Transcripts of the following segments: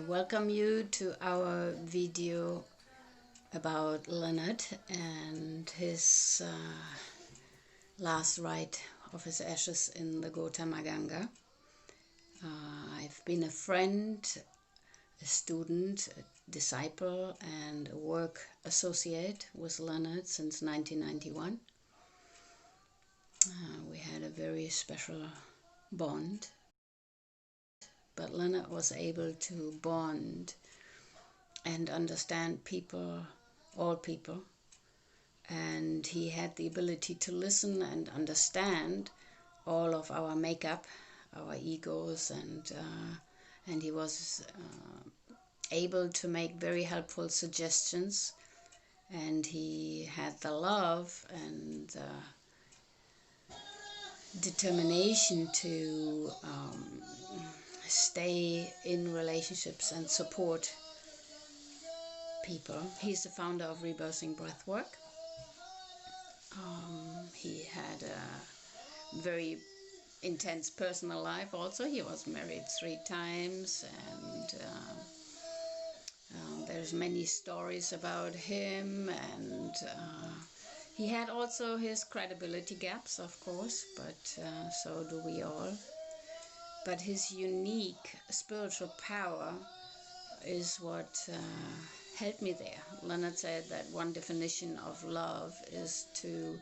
welcome you to our video about Leonard and his last rite of his ashes in the Gautama Ganga. I've been a friend, a student, a disciple and a work associate with Leonard since 1991. We had a very special bond. But Leonard was able to bond and understand people, all people, and he had the ability to listen and understand all of our makeup, our egos, and he was able to make very helpful suggestions, and he had the love and determination to stay in relationships and support people. He's the founder of Rebirthing Breathwork. He had a very intense personal life also. He was married 3 times, and there's many stories about him, and he had also his credibility gaps, of course, but so do we all. But his unique spiritual power is what helped me there. Leonard said that one definition of love is to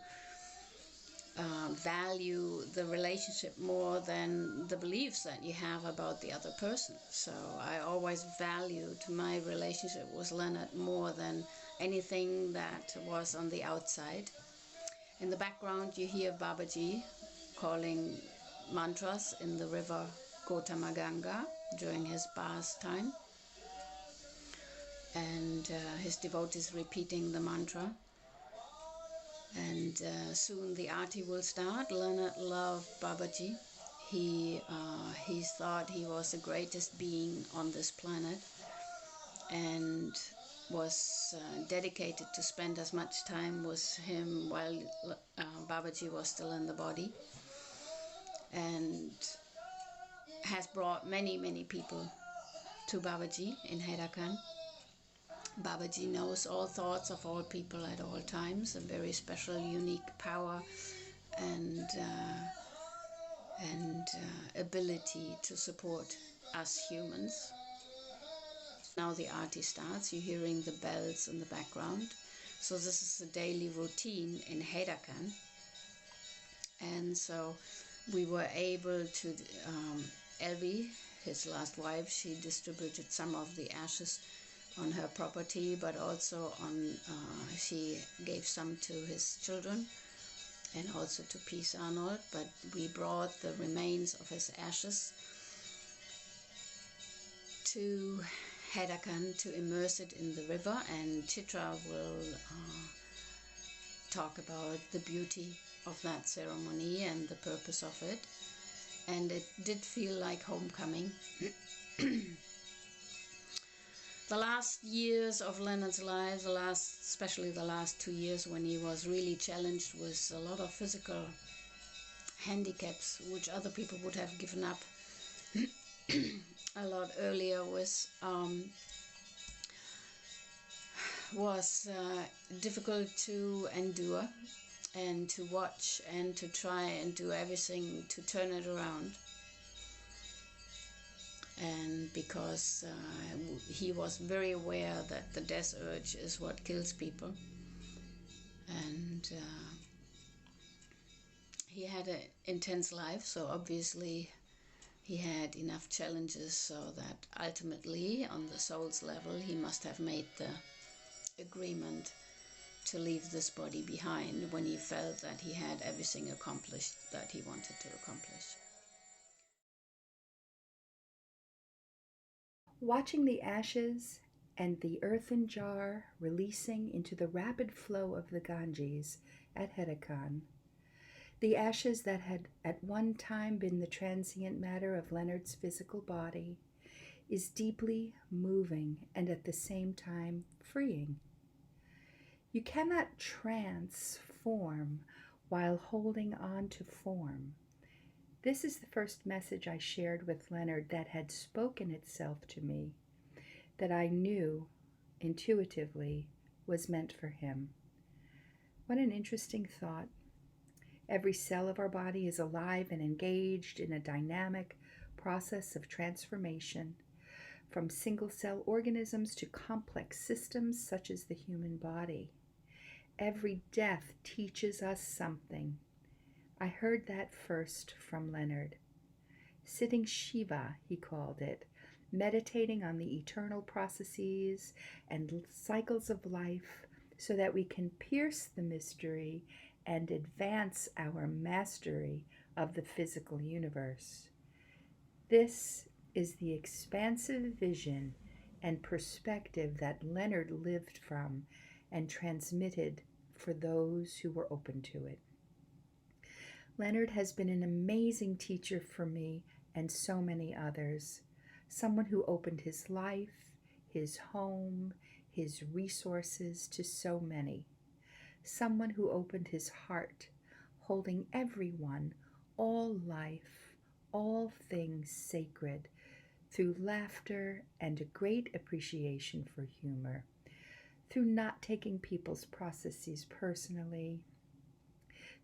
value the relationship more than the beliefs that you have about the other person. So I always valued my relationship with Leonard more than anything that was on the outside. In the background you hear Babaji calling mantras in the river Gautama Ganga during his bath time, and his devotees repeating the mantra, and soon the arti will start. Leonard loved Babaji. He thought he was the greatest being on this planet, and was dedicated to spend as much time with him while Babaji was still in the body, and has brought many people to Babaji in Herakhan. Babaji knows all thoughts of all people at all times, a very special, unique power and ability to support us humans. Now the arti starts, you're hearing the bells in the background. So this is the daily routine in Herakhan. And so we were able to, Elvi, his last wife, she distributed some of the ashes on her property, but also on, she gave some to his children and also to Peace Arnold. But we brought the remains of his ashes to Herakhan to immerse it in the river, and Chitra will talk about the beauty of that ceremony and the purpose of it. And it did feel like homecoming. The last years of Leonard's life, especially the last 2 years when he was really challenged with a lot of physical handicaps, which other people would have given up a lot earlier, was difficult to endure and to watch and to try and do everything to turn it around. And because he was very aware that the death urge is what kills people, and he had an intense life, so obviously he had enough challenges so that ultimately on the soul's level he must have made the agreement to leave this body behind when he felt that he had everything accomplished that he wanted to accomplish. Watching the ashes and the earthen jar releasing into the rapid flow of the Ganges at Herakhan, the ashes that had at one time been the transient matter of Leonard's physical body, is deeply moving and at the same time freeing. You cannot transform while holding on to form. This is the first message I shared with Leonard that had spoken itself to me. that I knew intuitively was meant for him. What an interesting thought. Every cell of our body is alive and engaged in a dynamic process of transformation, from single-cell organisms to complex systems such as the human body. Every death teaches us something. I heard that first from Leonard. Sitting Shiva, he called it, meditating on the eternal processes and cycles of life so that we can pierce the mystery and advance our mastery of the physical universe. This is the expansive vision and perspective that Leonard lived from and transmitted for those who were open to it. Leonard has been an amazing teacher for me and so many others, someone who opened his life, his home, his resources to so many, someone who opened his heart, holding everyone, all life, all things sacred, through laughter and a great appreciation for humor, through not taking people's processes personally,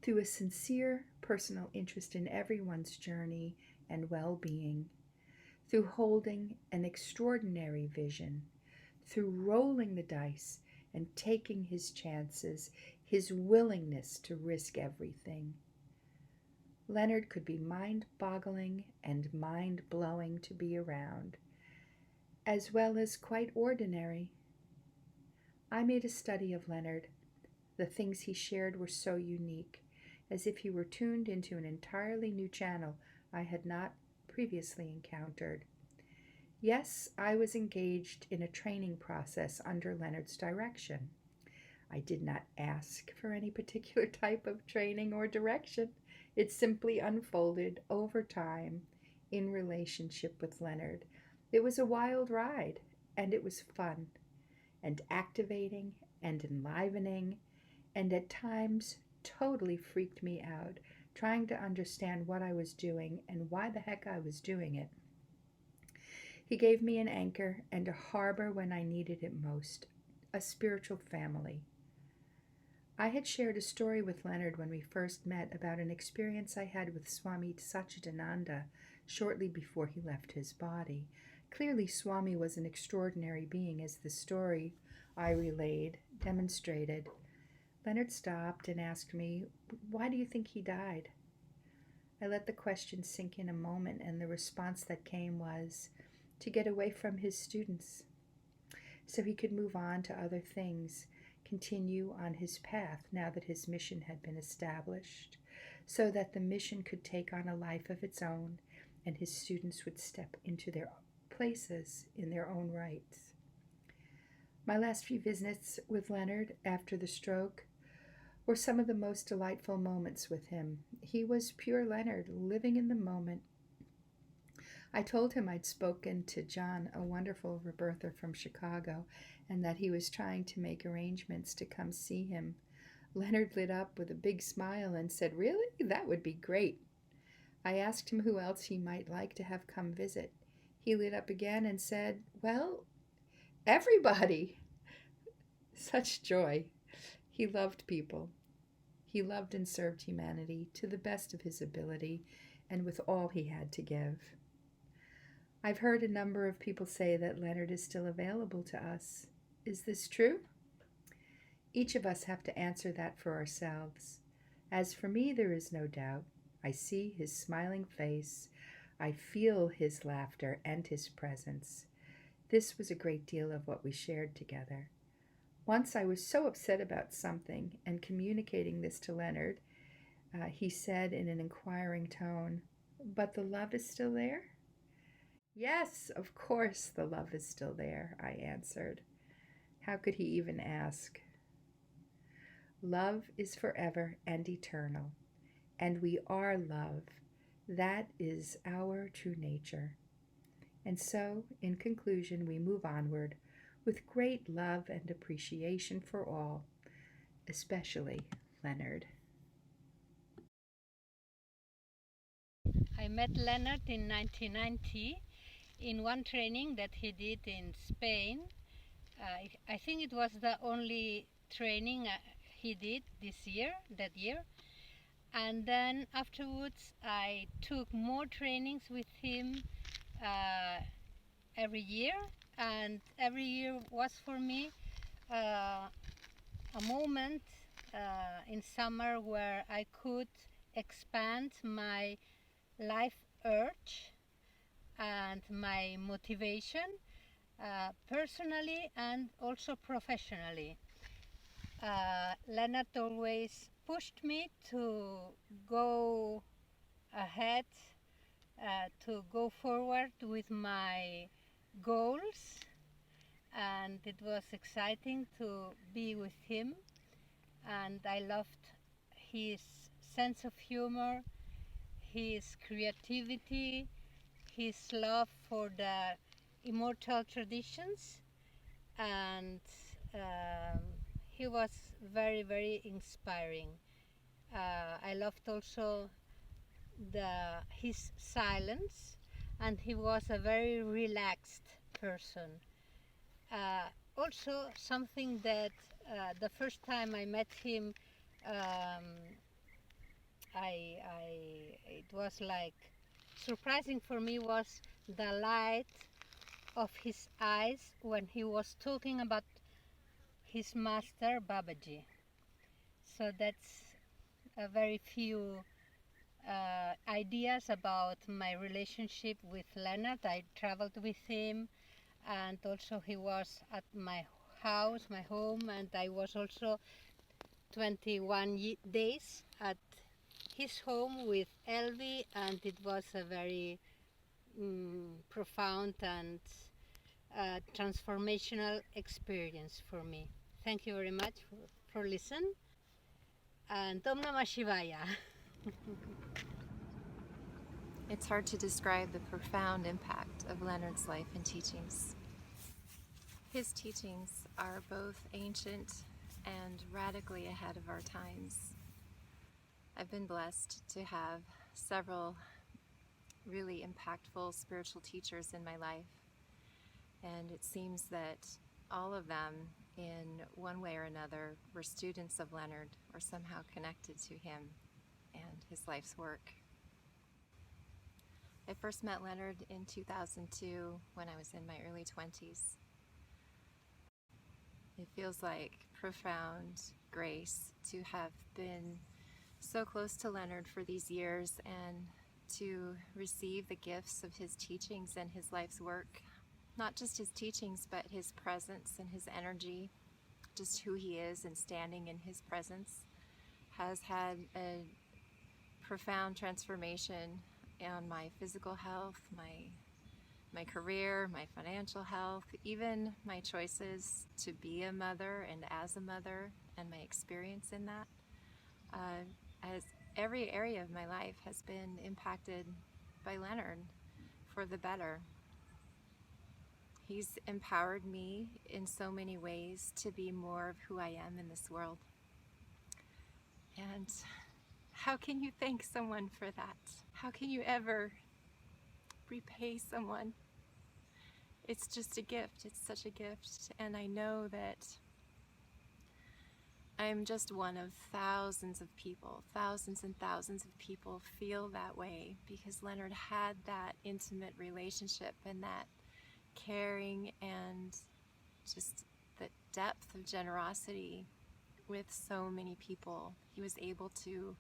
through a sincere personal interest in everyone's journey and well-being, through holding an extraordinary vision, through rolling the dice and taking his chances, his willingness to risk everything. Leonard could be mind-boggling and mind-blowing to be around, as well as quite ordinary. I made a study of Leonard. The things he shared were so unique, as if he were tuned into an entirely new channel I had not previously encountered. Yes, I was engaged in a training process under Leonard's direction. I did not ask for any particular type of training or direction. It simply unfolded over time in relationship with Leonard. It was a wild ride, and it was fun, and activating, and enlivening, and at times totally freaked me out, trying to understand what I was doing and why the heck I was doing it. He gave me an anchor and a harbor when I needed it most, a spiritual family. I had shared a story with Leonard when we first met about an experience I had with Swami Satchidananda shortly before he left his body. Clearly, Swami was an extraordinary being, as the story I relayed demonstrated. Leonard stopped and asked me, "Why do you think he died?" I let the question sink in a moment, and the response that came was to get away from his students so he could move on to other things, continue on his path now that his mission had been established, so that the mission could take on a life of its own and his students would step into their places in their own rights. My last few visits with Leonard after the stroke were some of the most delightful moments with him. He was pure Leonard, living in the moment. I told him I'd spoken to John, a wonderful rebirther from Chicago, and that he was trying to make arrangements to come see him. Leonard lit up with a big smile and said, "Really? That would be great." I asked him who else he might like to have come visit. He lit up again and said, "Well, everybody." Such joy. He loved people. He loved and served humanity to the best of his ability and with all he had to give. I've heard a number of people say that Leonard is still available to us. Is this true? Each of us have to answer that for ourselves. As for me, there is no doubt. I see his smiling face. I feel his laughter and his presence. This was a great deal of what we shared together. Once I was so upset about something, and communicating this to Leonard, he said in an inquiring tone, "But the love is still there?" "Yes, of course the love is still there," I answered. How could he even ask? Love is forever and eternal, and we are love. That is our true nature. And so, in conclusion, we move onward with great love and appreciation for all, especially Leonard. I met Leonard in 1990 in one training that he did in Spain. I think it was the only training he did that year. And then afterwards, I took more trainings with him every year. And every year was for me a moment in summer where I could expand my life urge and my motivation personally and also professionally. Leonard always pushed me to go ahead, to go forward with my goals, and it was exciting to be with him. And I loved his sense of humor, his creativity, his love for the immortal traditions, and he was very, very inspiring. I loved also his silence, and he was a very relaxed person. Also, something that the first time I met him, it was like surprising for me was the light of his eyes when he was talking about his master Babaji. So that's a very few ideas about my relationship with Leonard. I traveled with him, and also he was at my house, my home, and I was also 21 days at his home with Elvi, and it was a very profound and transformational experience for me. Thank you very much for listening, and Om Namah Shivaya. It's hard to describe the profound impact of Leonard's life and teachings. His teachings are both ancient and radically ahead of our times. I've been blessed to have several really impactful spiritual teachers in my life, and it seems that all of them, in one way or another, were students of Leonard or somehow connected to him and his life's work. I first met Leonard in 2002 when I was in my early 20s. It feels like profound grace to have been so close to Leonard for these years and to receive the gifts of his teachings and his life's work. Not just his teachings, but his presence and his energy, just who he is and standing in his presence, has had a profound transformation on my physical health, my career, my financial health, even my choices to be a mother and as a mother, and my experience in that. As every area of my life has been impacted by Leonard for the better. He's empowered me in so many ways to be more of who I am in this world. And how can you thank someone for that? How can you ever repay someone? It's just a gift. It's such a gift. And I know that I'm just one of thousands of people, thousands and thousands of people feel that way because Leonard had that intimate relationship and that caring and just the depth of generosity with so many people. He was able to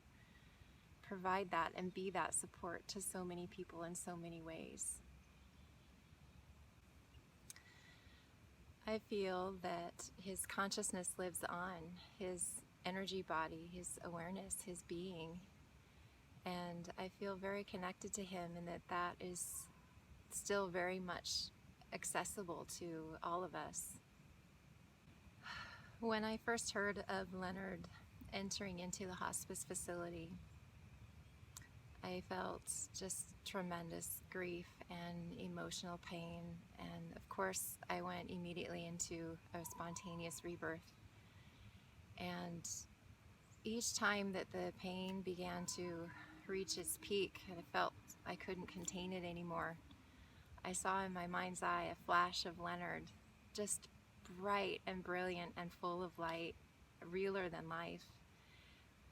provide that and be that support to so many people in so many ways. I feel that his consciousness lives on, his energy body, his awareness, his being, and I feel very connected to him, and that is still very much accessible to all of us. When I first heard of Leonard entering into the hospice facility, I felt just tremendous grief and emotional pain, and of course I went immediately into a spontaneous rebirth. And each time that the pain began to reach its peak and I felt I couldn't contain it anymore, I saw in my mind's eye a flash of Leonard, just bright and brilliant and full of light, realer than life.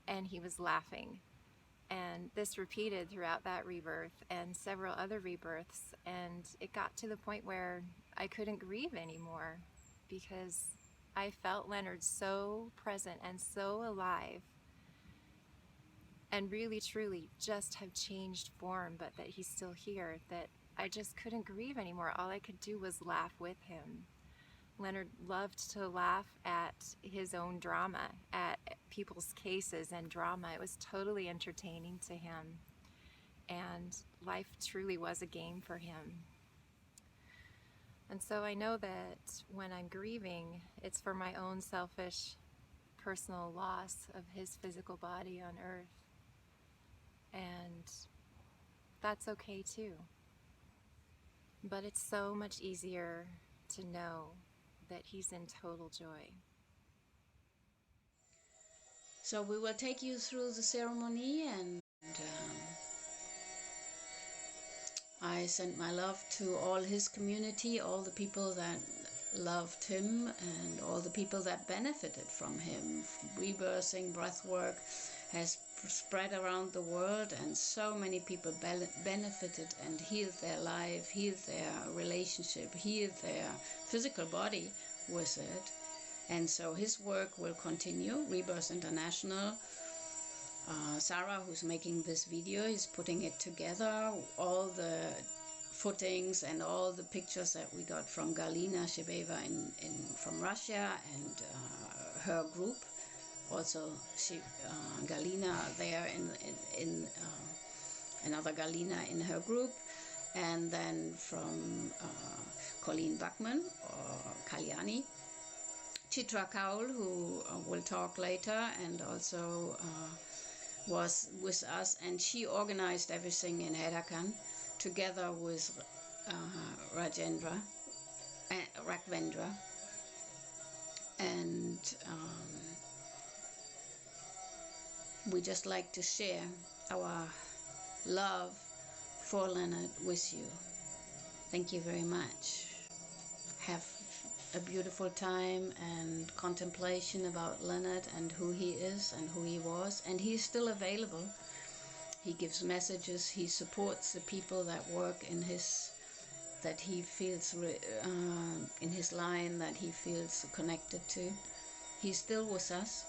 And he was laughing. And this repeated throughout that rebirth and several other rebirths. And it got to the point where I couldn't grieve anymore because I felt Leonard so present and so alive, and really truly just have changed form, but that he's still here, that I just couldn't grieve anymore. All I could do was laugh with him. Leonard loved to laugh at his own drama, at people's cases and drama. It was totally entertaining to him, and life truly was a game for him. And so I know that when I'm grieving, it's for my own selfish, personal loss of his physical body on earth. And that's okay too. But it's so much easier to know that he's in total joy. So we will take you through the ceremony, and I send my love to all his community, all the people that loved him and all the people that benefited from him. Rebirthing Breathwork has spread around the world, and so many people benefited and healed their life, healed their relationship, healed their physical body with it. And so his work will continue. Rebirth International, Sara, who's making this video, is putting it together, all the footings and all the pictures that we got from Galina Shebeva from Russia, and her group. Also, Galina there in another Galina in her group, and then from Colleen Bachman or Kalyani, Chitra Kaul, who will talk later, and also was with us, and she organized everything in Herakhan together with Raghvendra, and we just like to share our love for Leonard with you. Thank you very much. Have a beautiful time and contemplation about Leonard and who he is and who he was, and he is still available. He gives messages, he supports the people that work in his, that he feels in his line, that he feels connected to. He's still with us,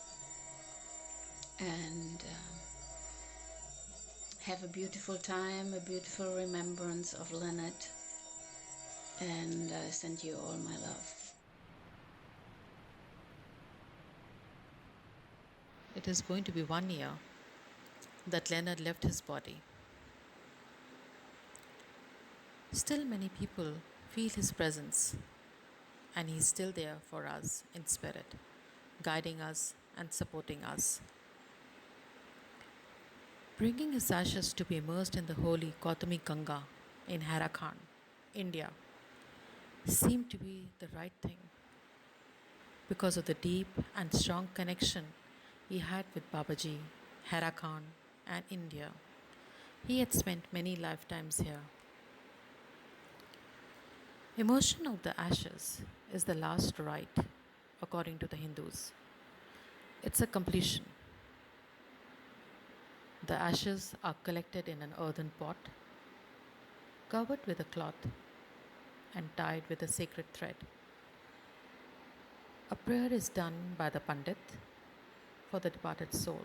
and have a beautiful time, a beautiful remembrance of Leonard, and send you all my love. It is going to be 1 year that Leonard left his body. Still, many people feel his presence, and he is still there for us in spirit, guiding us and supporting us. Bringing his ashes to be immersed in the holy Gautami Ganga in Herakhan, India, seemed to be the right thing because of the deep and strong connection he had with Babaji, Herakhan, and India. He had spent many lifetimes here. Immersion of the ashes is the last rite according to the Hindus. It's a completion. The ashes are collected in an earthen pot, covered with a cloth, and tied with a sacred thread. A prayer is done by the Pandit for the departed soul,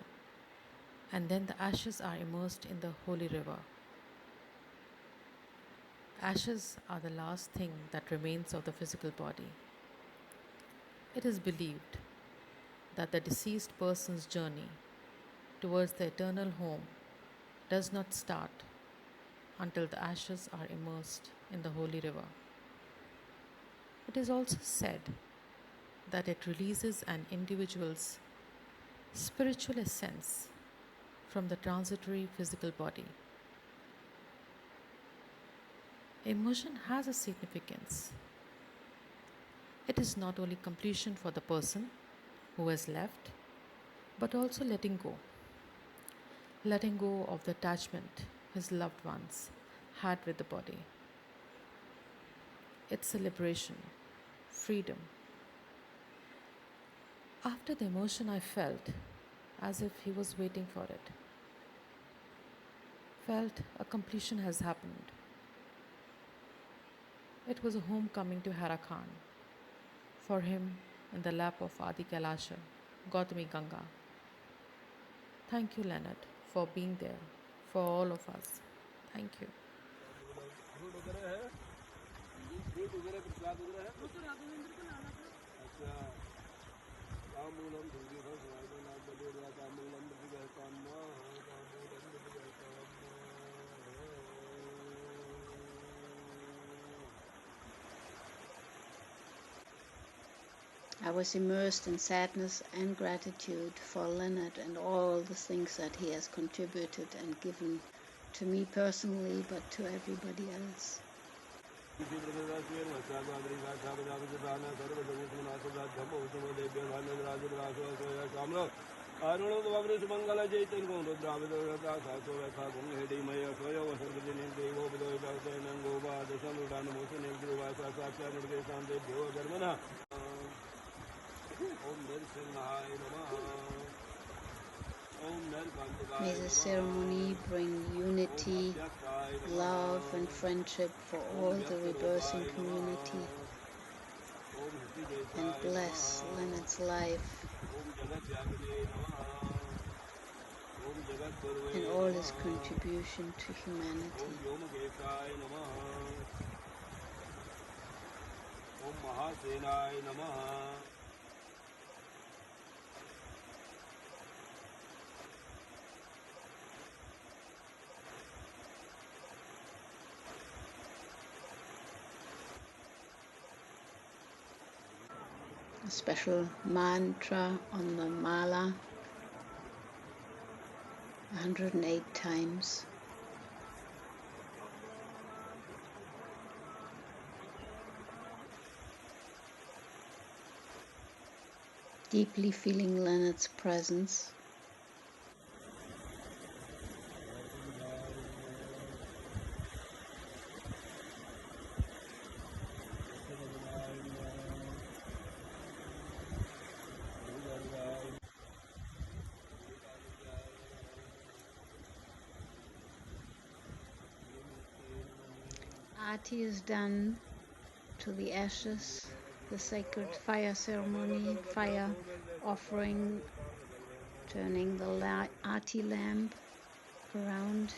and then the ashes are immersed in the holy river. Ashes are the last thing that remains of the physical body. It is believed that the deceased person's journey towards the eternal home does not start until the ashes are immersed in the holy river. It is also said that it releases an individual's spiritual essence from the transitory physical body. Immersion has a significance. It is not only completion for the person who has left, but also letting go of the attachment his loved ones had with the body. It's a liberation, freedom. After the emotion, I felt as if he was waiting for it. Felt a completion has happened. It was a homecoming to Herakhan. For him, in the lap of Adi Kailasha, Gautami Ganga. Thank you, Leonard, for being there for all of us. Thank you. I was immersed in sadness and gratitude for Leonard and all the things that he has contributed and given to me personally, but to everybody else. May the ceremony bring unity, love and friendship for all the rebirthing community, and bless Leonard's life and all his contribution to humanity. A special mantra on the mala 108 times. Deeply feeling Leonard's presence. Arti is done to the ashes, the sacred fire ceremony, fire offering, turning the Arti lamp around.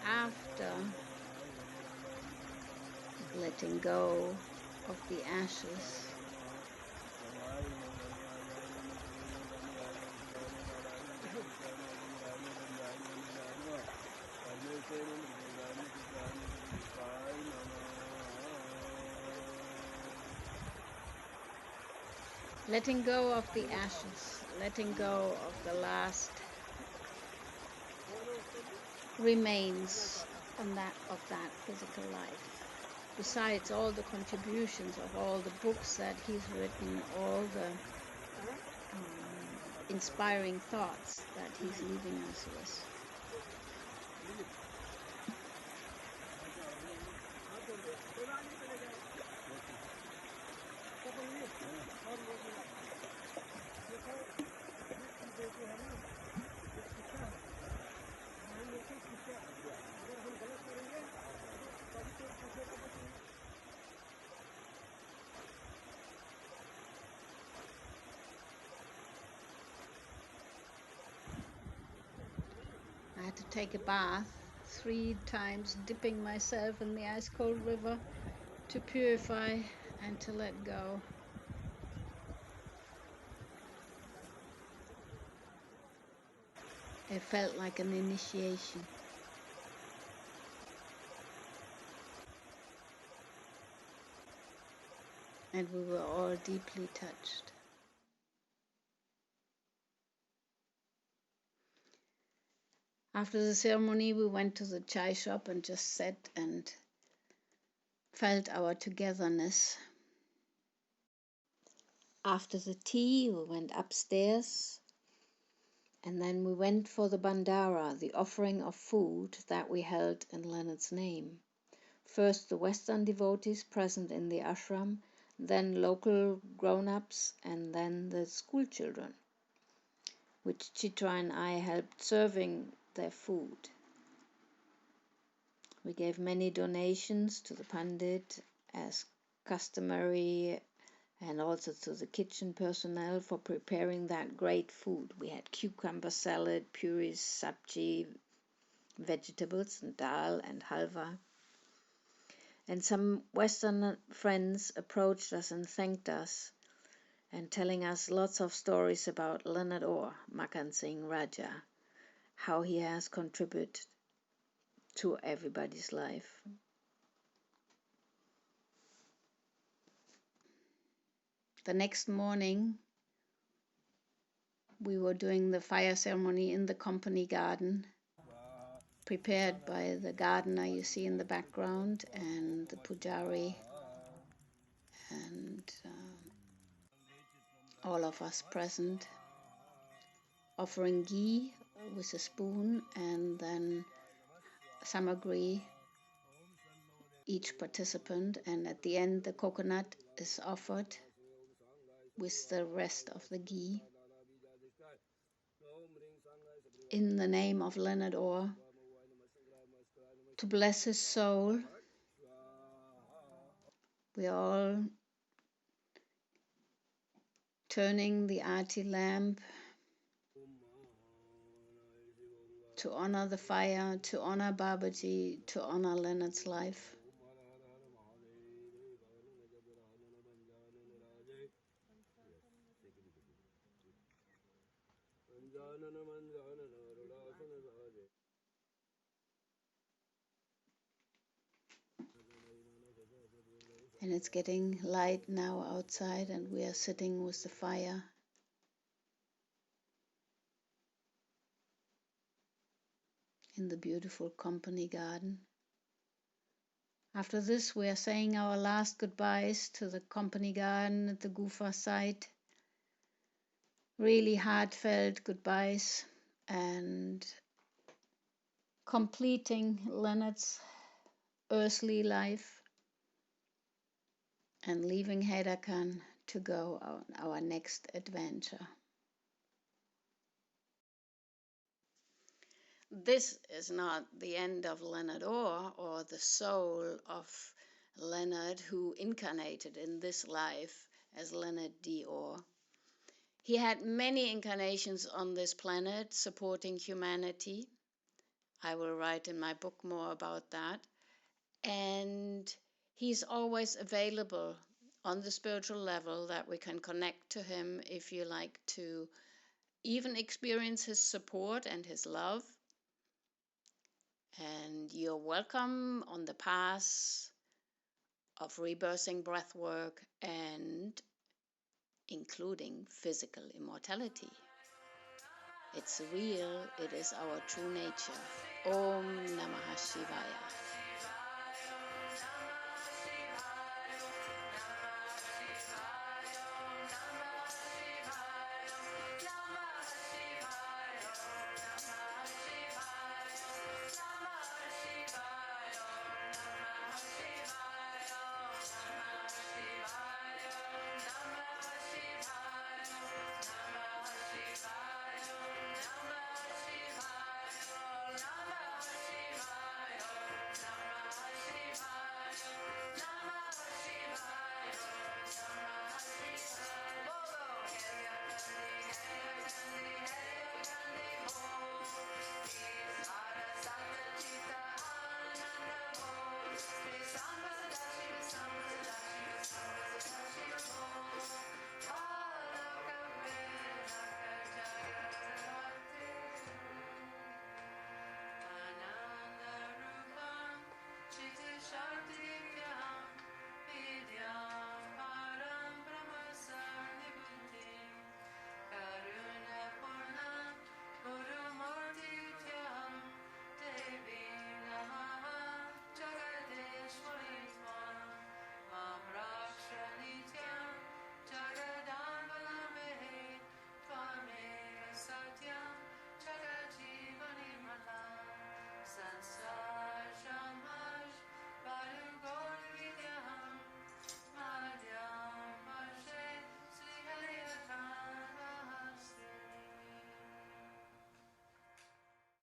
After letting go of the ashes, letting go of the ashes, letting go of the last remains of that physical life. Besides all the contributions of all the books that he's written, all the inspiring thoughts that he's leaving us with. I had to take a bath 3 times, dipping myself in the ice cold river to purify and to let go. It felt like an initiation. And we were all deeply touched. After the ceremony, we went to the chai shop and just sat and felt our togetherness. After the tea, we went upstairs And then we went for the bandara, the offering of food that we held in Leonard's name. First the Western devotees present in the ashram, then local grown-ups, and then the school children, which Chitra and I helped serving their food. We gave many donations to the Pandit as customary, and also to the kitchen personnel for preparing that great food. We had cucumber salad, puris, sabji, vegetables, and dal and halva. And some Western friends approached us and thanked us, and telling us lots of stories about Leonard Orr, Makan Singh Raja, how he has contributed to everybody's life. The next morning, we were doing the fire ceremony in the company garden, prepared by the gardener you see in the background, and the pujari, and all of us present, offering ghee with a spoon, and then samagri, each participant, and at the end the coconut is offered with the rest of the ghee. In the name of Leonard Orr, to bless his soul, we all turning the arti lamp to honor the fire, to honor Babaji, to honor Leonard's life. And it's getting light now outside, and we are sitting with the fire. In the beautiful company garden. After this, we are saying our last goodbyes to the company garden at the Gufa site. Really heartfelt goodbyes, and completing Leonard's earthly life and leaving Herakhan to go on our next adventure. This is not the end of Leonard Orr, or the soul of Leonard, who incarnated in this life as Leonard D. Orr. He had many incarnations on this planet supporting humanity. I will write in my book more about that. And he's always available on the spiritual level, that we can connect to him if you like to even experience his support and his love. And you're welcome on the path of rebirthing breathwork, and including physical immortality. It's real, it is our true nature. Om Namah Shivaya.